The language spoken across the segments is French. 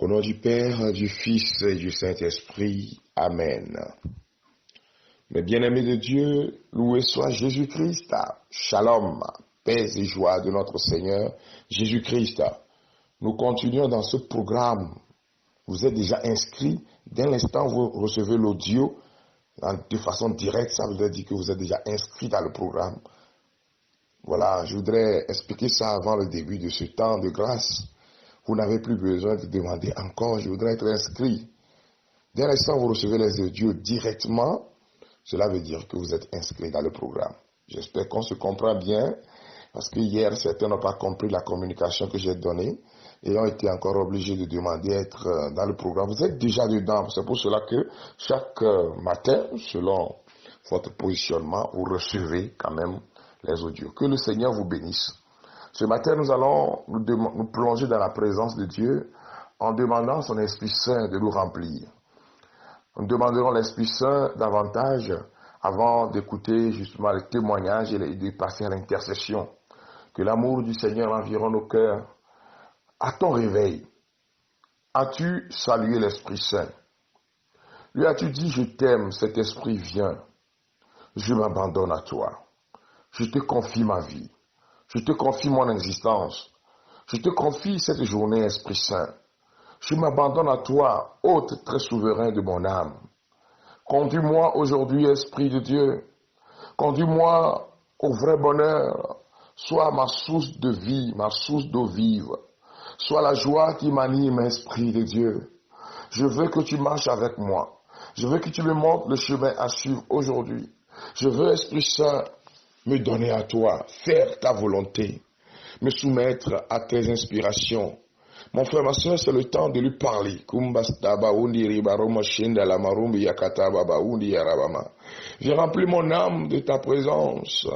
Au nom du Père, du Fils et du Saint-Esprit. Amen. Mes bien-aimés de Dieu, loué soit Jésus-Christ. Shalom, paix et joie de notre Seigneur Jésus-Christ. Nous continuons dans ce programme. Vous êtes déjà inscrits. Dès l'instant où vous recevez l'audio, de façon directe, ça veut dire que vous êtes déjà inscrits dans le programme. Voilà, je voudrais expliquer ça avant le début de ce temps de grâce. Vous n'avez plus besoin de demander encore, je voudrais être inscrit. Dès l'instant où vous recevez les audios directement, cela veut dire que vous êtes inscrit dans le programme. J'espère qu'on se comprend bien, parce que hier, certains n'ont pas compris la communication que j'ai donnée et ont été encore obligés de demander à être dans le programme. Vous êtes déjà dedans, c'est pour cela que chaque matin, selon votre positionnement, vous recevez quand même les audios. Que le Seigneur vous bénisse. Ce matin, nous allons nous plonger dans la présence de Dieu en demandant son Esprit Saint de nous remplir. Nous demanderons l'Esprit Saint davantage avant d'écouter justement les témoignages et de passer à l'intercession. Que l'amour du Seigneur environne nos cœurs. À ton réveil, as-tu salué l'Esprit Saint? Lui as-tu dit, je t'aime, cet Esprit vient. Je m'abandonne à toi. Je te confie ma vie. Je te confie mon existence. Je te confie cette journée, Esprit Saint. Je m'abandonne à toi, hôte très souverain de mon âme. Conduis-moi aujourd'hui, Esprit de Dieu. Conduis-moi au vrai bonheur. Sois ma source de vie, ma source d'eau vive. Sois la joie qui m'anime, Esprit de Dieu. Je veux que tu marches avec moi. Je veux que tu me montres le chemin à suivre aujourd'hui. Je veux, Esprit Saint, me donner à toi, faire ta volonté, me soumettre à tes inspirations. Mon frère, ma soeur, c'est le temps de lui parler. Viens remplir mon âme de ta présence.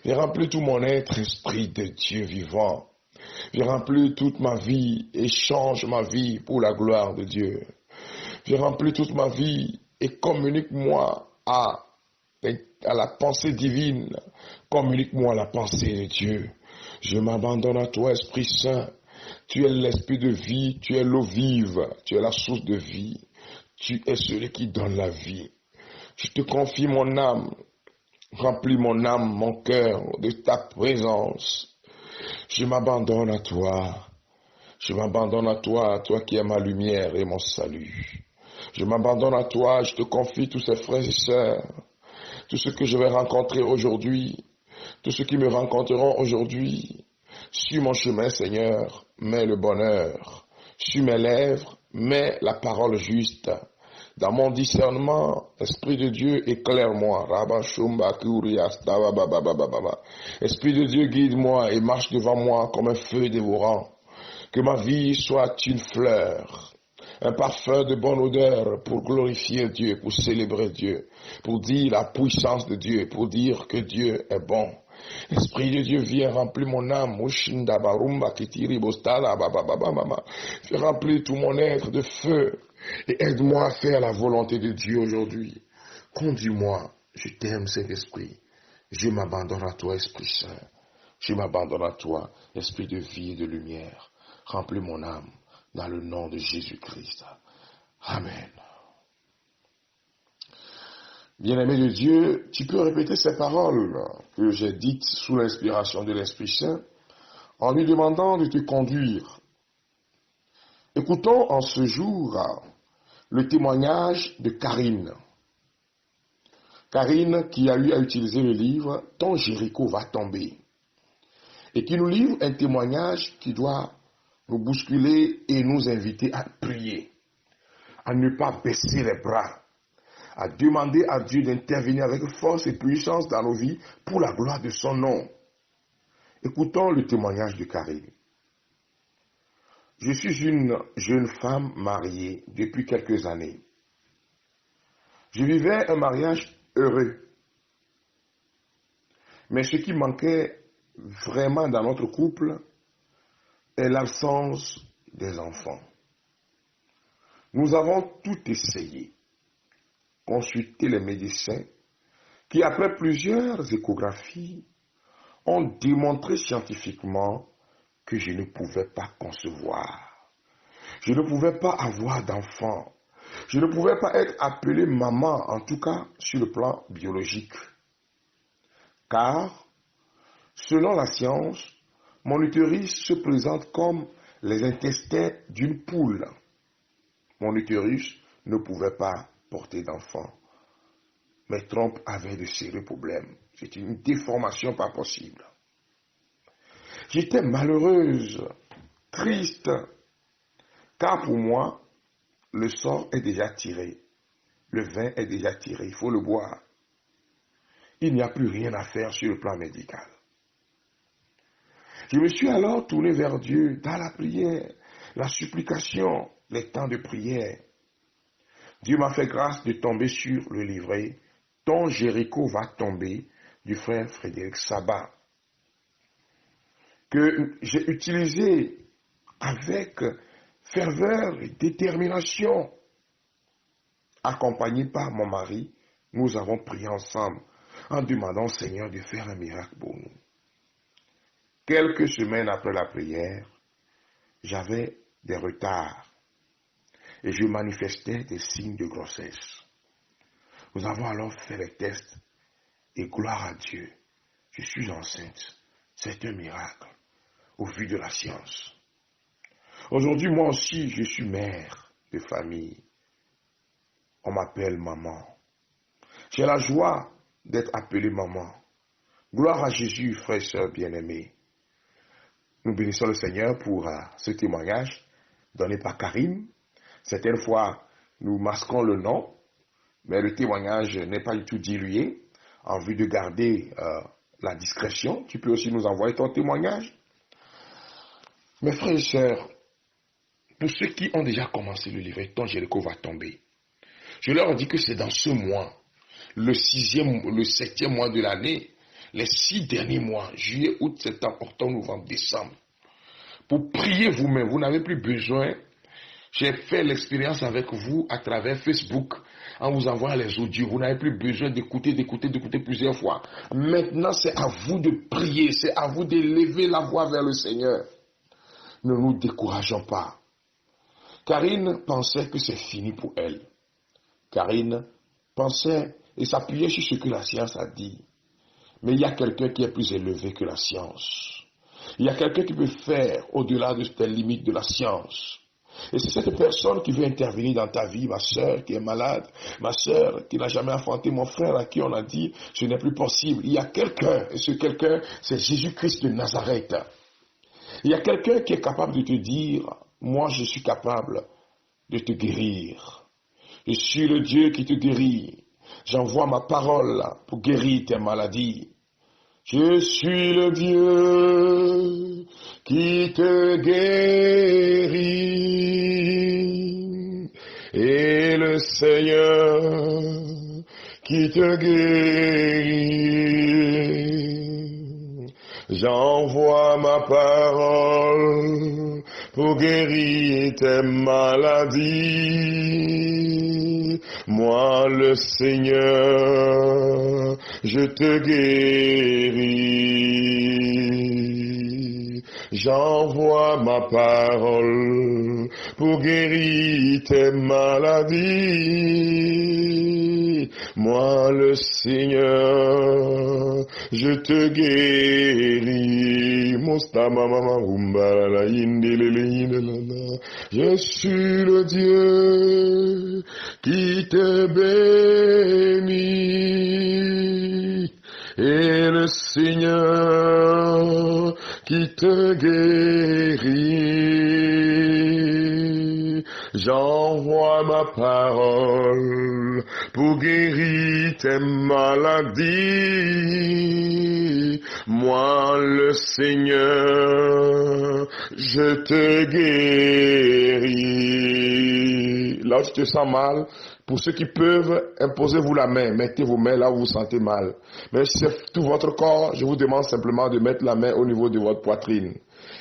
Viens remplir tout mon être, Esprit de Dieu vivant. Viens remplir toute ma vie et change ma vie pour la gloire de Dieu. Viens remplir toute ma vie et communique-moi à la pensée divine. Communique-moi la pensée de Dieu. Je m'abandonne à toi, Esprit Saint. Tu es l'esprit de vie, tu es l'eau vive, tu es la source de vie. Tu es celui qui donne la vie. Je te confie mon âme. Remplis mon âme, mon cœur de ta présence. Je m'abandonne à toi. Je m'abandonne à toi qui es ma lumière et mon salut. Je m'abandonne à toi, je te confie tous ces frères et sœurs. Tout ce que je vais rencontrer aujourd'hui, tous ceux qui me rencontreront aujourd'hui, sur mon chemin, Seigneur, mets le bonheur. Sur mes lèvres, mets la parole juste. Dans mon discernement, Esprit de Dieu, éclaire-moi. Esprit de Dieu, guide-moi et marche devant moi comme un feu dévorant. Que ma vie soit une fleur. Un parfum de bonne odeur pour glorifier Dieu, pour célébrer Dieu, pour dire la puissance de Dieu, pour dire que Dieu est bon. L'Esprit de Dieu vient remplir mon âme. Viens remplir tout mon être de feu et aide-moi à faire la volonté de Dieu aujourd'hui. Conduis-moi, je t'aime Saint-Esprit. Je m'abandonne à toi, Esprit Saint. Je m'abandonne à toi, Esprit de vie et de lumière. Remplis mon âme. Dans le nom de Jésus-Christ. Amen. Bien-aimé de Dieu, tu peux répéter ces paroles que j'ai dites sous l'inspiration de l'Esprit Saint en lui demandant de te conduire. Écoutons en ce jour le témoignage de Karine. Karine qui a eu à utiliser le livre « Ton Jéricho va tomber » et qui nous livre un témoignage qui doit nous bousculer et nous inviter à prier, à ne pas baisser les bras, à demander à Dieu d'intervenir avec force et puissance dans nos vies pour la gloire de son nom. Écoutons le témoignage de Karine. Je suis une jeune femme mariée depuis quelques années. Je vivais un mariage heureux. Mais ce qui manquait vraiment dans notre couple est l'absence des enfants. Nous avons tout essayé, consulté les médecins qui, après plusieurs échographies, ont démontré scientifiquement que je ne pouvais pas concevoir. Je ne pouvais pas avoir d'enfant. Je ne pouvais pas être appelé maman, en tout cas sur le plan biologique. Car, selon la science, mon utérus se présente comme les intestins d'une poule. Mon utérus ne pouvait pas porter d'enfant. Mes trompes avaient de sérieux problèmes. C'était une déformation pas possible. J'étais malheureuse, triste, car pour moi, le sort est déjà tiré. Le vin est déjà tiré, il faut le boire. Il n'y a plus rien à faire sur le plan médical. Je me suis alors tourné vers Dieu dans la prière, la supplication, les temps de prière. Dieu m'a fait grâce de tomber sur le livret « Ton Jéricho va tomber » du frère Frédéric Sabat, que j'ai utilisé avec ferveur et détermination. Accompagné par mon mari, nous avons prié ensemble en demandant au Seigneur de faire un miracle pour nous. Quelques semaines après la prière, j'avais des retards et je manifestais des signes de grossesse. Nous avons alors fait les tests et gloire à Dieu, je suis enceinte. C'est un miracle au vu de la science. Aujourd'hui, moi aussi, je suis mère de famille. On m'appelle maman. J'ai la joie d'être appelé maman. Gloire à Jésus, frères et sœurs bien-aimés. Nous bénissons le Seigneur pour ce témoignage donné par Karim. Certaines fois, nous masquons le nom, mais le témoignage n'est pas du tout dilué. En vue de garder la discrétion, tu peux aussi nous envoyer ton témoignage. Mes frères et sœurs, pour ceux qui ont déjà commencé le livret, ton Jéricho va tomber. Je leur dis que c'est dans ce mois, le 7e mois de l'année, les 6 derniers mois, juillet, août, septembre, octobre, novembre, décembre. Pour prier vous-même, vous n'avez plus besoin. J'ai fait l'expérience avec vous à travers Facebook, en vous envoyant les audios. Vous n'avez plus besoin d'écouter plusieurs fois. Maintenant, c'est à vous de prier, c'est à vous d'élever la voix vers le Seigneur. Ne nous décourageons pas. Karine pensait que c'est fini pour elle. Karine pensait et s'appuyait sur ce que la science a dit. Mais il y a quelqu'un qui est plus élevé que la science. Il y a quelqu'un qui peut faire au-delà de tes limites de la science. Et c'est cette personne qui veut intervenir dans ta vie, ma soeur qui est malade, ma soeur qui n'a jamais affronté mon frère à qui on a dit ce n'est plus possible. Il y a quelqu'un, et ce quelqu'un, c'est Jésus-Christ de Nazareth. Il y a quelqu'un qui est capable de te dire, moi je suis capable de te guérir. Je suis le Dieu qui te guérit. J'envoie ma parole pour guérir tes maladies. Je suis le Dieu qui te guérit. Et le Seigneur qui te guérit. J'envoie ma parole pour guérir tes maladies. Moi, le Seigneur, je te guéris. J'envoie ma parole pour guérir tes maladies. Moi, le Seigneur, je te guéris. Je suis le Dieu qui te bénit. Et le Seigneur qui te guérit. J'envoie ma parole pour guérir tes maladies. Moi, le Seigneur, je te guéris. Là où tu te sens mal, pour ceux qui peuvent, imposez-vous la main. Mettez vos mains là où vous vous sentez mal. Mais si c'est tout votre corps, je vous demande simplement de mettre la main au niveau de votre poitrine.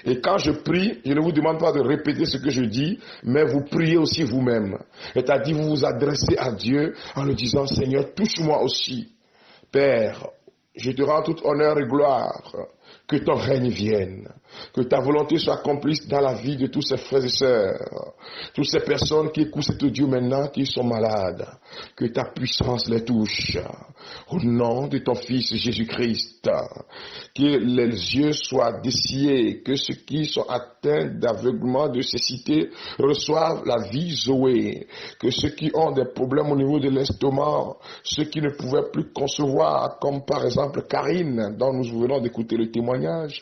Et quand je prie, je ne vous demande pas de répéter ce que je dis, mais vous priez aussi vous-même. C'est-à-dire, vous vous adressez à Dieu en lui disant, Seigneur, touche-moi aussi. Père, je te rends tout honneur et gloire. Que ton règne vienne. Que ta volonté soit accomplie dans la vie de tous ces frères et sœurs. Toutes ces personnes qui écoutent cet audio maintenant, qui sont malades. Que ta puissance les touche. Au nom de ton Fils Jésus-Christ. Que les yeux soient dessillés. Que ceux qui sont atteints d'aveuglement, de cécité, reçoivent la vie Zoé. Que ceux qui ont des problèmes au niveau de l'estomac, ceux qui ne pouvaient plus concevoir, comme par exemple Karine, dont nous venons d'écouter le témoignage,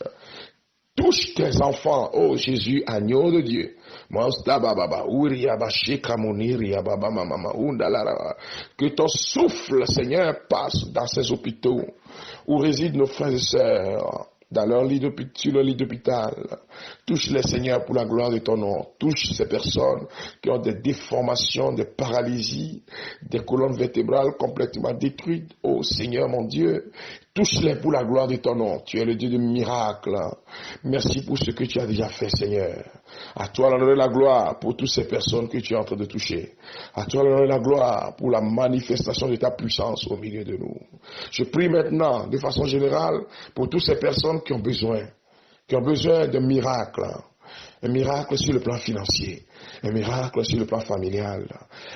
touche tes enfants, oh Jésus, agneau de Dieu. Que ton souffle, Seigneur, passe dans ces hôpitaux où résident nos frères et sœurs, dans leur lit sur leur lit d'hôpital. Touche-les, Seigneur, pour la gloire de ton nom. Touche ces personnes qui ont des déformations, des paralysies, des colonnes vertébrales complètement détruites. Oh Seigneur, mon Dieu, touche-les pour la gloire de ton nom. Tu es le Dieu de miracles. Merci pour ce que tu as déjà fait, Seigneur. À toi l'honneur et la gloire pour toutes ces personnes que tu es en train de toucher. À toi l'honneur et la gloire pour la manifestation de ta puissance au milieu de nous. Je prie maintenant, de façon générale, pour toutes ces personnes qui ont besoin de miracles. Un miracle sur le plan financier, un miracle sur le plan familial,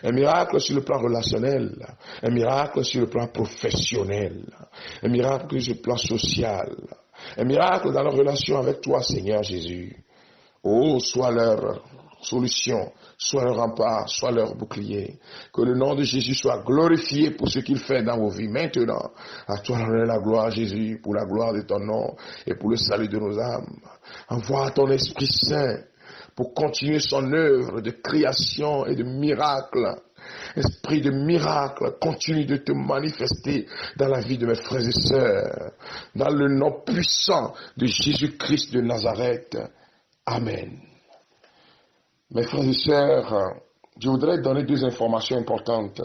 un miracle sur le plan relationnel, un miracle sur le plan professionnel, un miracle sur le plan social, un miracle dans leur relation avec toi, Seigneur Jésus. Oh, sois leur solution, soit leur rempart, soit leur bouclier. Que le nom de Jésus soit glorifié pour ce qu'il fait dans vos vies maintenant. À toi la gloire, Jésus, pour la gloire de ton nom et pour le salut de nos âmes. Envoie ton Esprit Saint pour continuer son œuvre de création et de miracle. Esprit de miracle, continue de te manifester dans la vie de mes frères et sœurs. Dans le nom puissant de Jésus-Christ de Nazareth. Amen. Mes frères et sœurs, je voudrais donner deux informations importantes.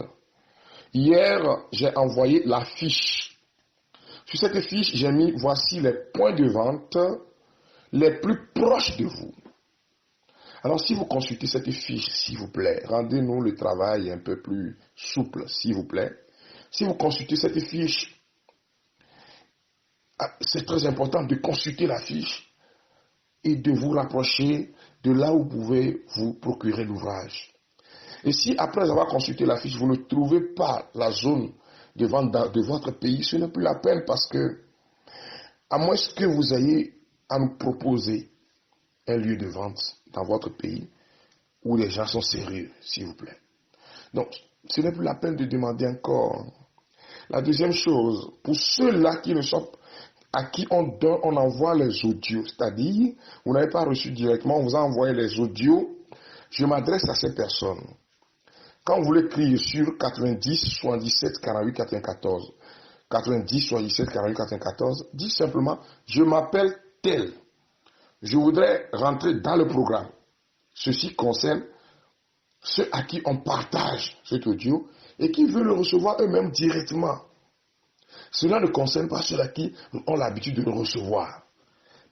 Hier, j'ai envoyé la fiche. Sur cette fiche, j'ai mis voici les points de vente les plus proches de vous. Alors, si vous consultez cette fiche, s'il vous plaît, rendez-nous le travail un peu plus souple, s'il vous plaît. Si vous consultez cette fiche, c'est très important de consulter la fiche et de vous rapprocher de là où vous pouvez vous procurer l'ouvrage. Et si après avoir consulté la fiche, vous ne trouvez pas la zone de vente de votre pays, ce n'est plus la peine parce que, à moins que vous ayez à nous proposer un lieu de vente dans votre pays où les gens sont sérieux, s'il vous plaît. Donc, ce n'est plus la peine de demander encore. La deuxième chose, pour ceux-là qui ne sont à qui on envoie les audios, c'est-à-dire, vous n'avez pas reçu directement, on vous a envoyé les audios, je m'adresse à ces personnes. Quand vous voulez crier sur 90 77 48 94, 90 77 48 94, dites simplement, je m'appelle tel. Je voudrais rentrer dans le programme. Ceci concerne ceux à qui on partage cet audio et qui veulent le recevoir eux-mêmes directement. Cela ne concerne pas ceux qui ont l'habitude de le recevoir.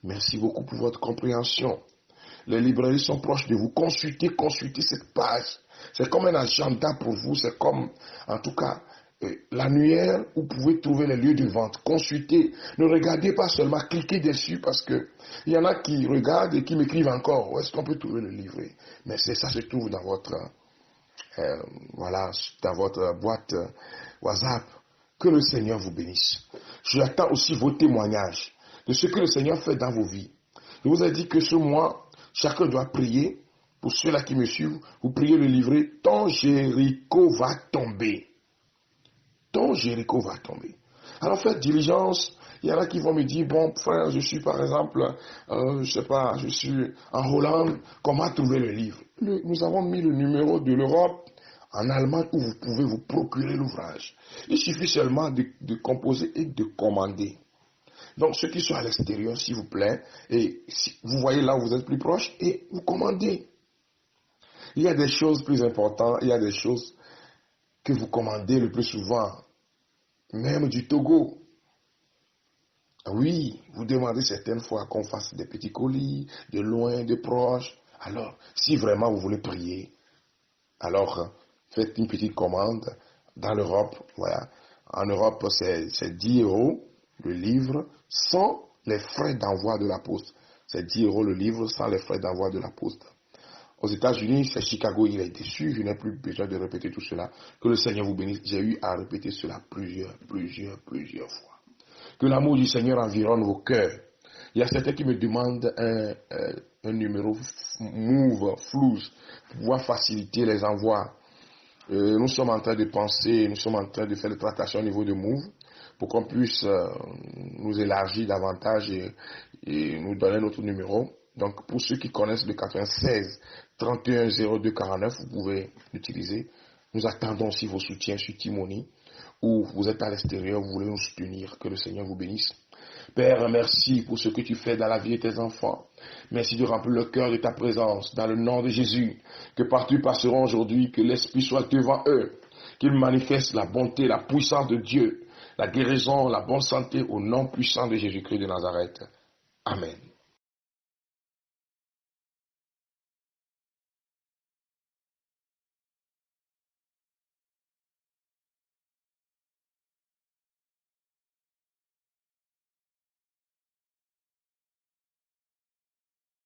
Merci beaucoup pour votre compréhension. Les librairies sont proches de vous. Consultez cette page. C'est comme un agenda pour vous. C'est comme, en tout cas, l'annuaire où vous pouvez trouver les lieux de vente. Consultez. Ne regardez pas seulement, cliquez dessus parce que il y en a qui regardent et qui m'écrivent encore. Où est-ce qu'on peut trouver le livret? Mais ça se trouve dans votre, dans votre boîte WhatsApp. Que le Seigneur vous bénisse. J'attends aussi vos témoignages de ce que le Seigneur fait dans vos vies. Je vous ai dit que ce mois, chacun doit prier. Pour ceux-là qui me suivent, vous priez le livret « Ton Jéricho va tomber ». Ton Jéricho va tomber. Alors faites diligence. Il y en a qui vont me dire, bon frère, je suis par exemple, je suis en Hollande, comment trouver le livre? Nous avons mis le numéro de l'Europe en Allemagne où vous pouvez vous procurer l'ouvrage. Il suffit seulement de composer et de commander. Donc ceux qui sont à l'extérieur, s'il vous plaît, et si vous voyez là où vous êtes plus proche, et vous commandez. Il y a des choses plus importantes, il y a des choses que vous commandez le plus souvent, même du Togo. Oui, vous demandez certaines fois qu'on fasse des petits colis, de loin, de proche. Alors, si vraiment vous voulez prier, alors faites une petite commande dans l'Europe. Voilà. En Europe, c'est 10 € le livre, sans les frais d'envoi de la poste. C'est 10 € le livre sans les frais d'envoi de la poste. Aux États-Unis, c'est Chicago, il a été sûr, je n'ai plus besoin de répéter tout cela. Que le Seigneur vous bénisse. J'ai eu à répéter cela plusieurs fois. Que l'amour du Seigneur environne vos cœurs. Il y a certains qui me demandent un numéro Move, Flouze, pour pouvoir faciliter les envois. Nous sommes en train de penser, nous sommes en train de faire des tractations au niveau de Move pour qu'on puisse nous élargir davantage et nous donner notre numéro. Donc, pour ceux qui connaissent le 96 31 02 49, vous pouvez l'utiliser. Nous attendons aussi vos soutiens sur Timoni, ou vous êtes à l'extérieur, vous voulez nous soutenir. Que le Seigneur vous bénisse. Père, merci pour ce que tu fais dans la vie de tes enfants. Merci de remplir le cœur de ta présence dans le nom de Jésus. Que partout ils passeront aujourd'hui, que l'Esprit soit devant eux, qu'il manifeste la bonté, la puissance de Dieu, la guérison, la bonne santé au nom puissant de Jésus-Christ de Nazareth. Amen.